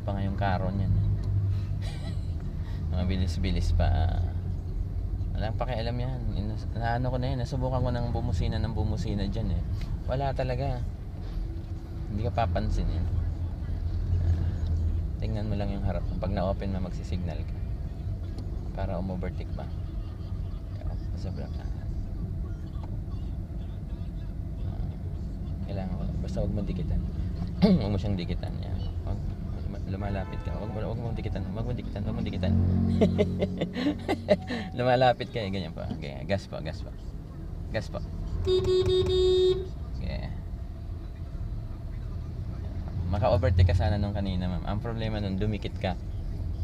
pa nga yung karo niyan. Mga bilis-bilis pa. Walang pakialam yan. Naano ko na yan. Nasubukan ko ng bumusina dyan eh. Wala talaga. Hindi ka papansin eh. Tingnan mo lang yung harap. Pag na-open mo, magsisignal ka. Para umovertake ba. Sobrang kailangan ko. Basta huwag mo dikitan. Huwag mo siyang dikitan. Yan. Lumalapit ka. Huwag mo dikitan. Lumalapit ka. Ganyan pa. Okay. Gas pa. Okay. Maka-overtake ka sana nung kanina, ma'am. Ang problema nun, dumikit ka.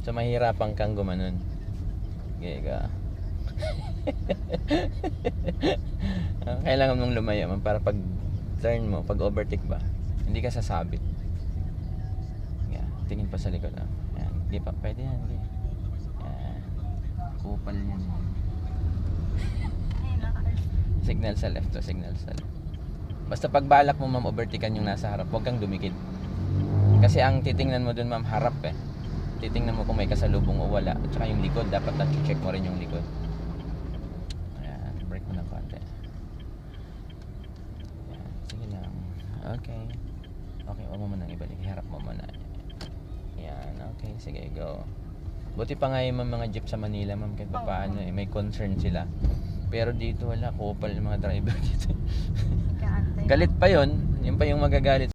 So, mahirapan kang gumanon. Okay ka. Kailangan mong lumayo, ma'am, para pag turn mo, pag overtake ba, hindi ka sasabit. Yeah. Tingin pa sa likod. Yan. Hindi pa. Pwede yan. Yan. Kupal yan. Signal sa left to. Signal sa left. Basta pag balak mo, ma'am, overtakean yung nasa harap, huwag kang dumikit. Kasi ang titingnan mo dun, ma'am, harap eh. Titingnan mo kung may kasalubong o wala. At saka yung likod, dapat na-check mo rin yung likod. Ayan, brake mo ng konti. Ayan, sige lang. Okay. Okay, huwag mo muna ibalik. Harap mo muna. Ayan, okay. Sige, go. Buti pa nga yung mga jeep sa Manila, ma'am, kahit pa paano eh. May concern sila. Pero dito wala. Kupal yung mga driver dito. Galit pa yun. Yun pa yung magagalit.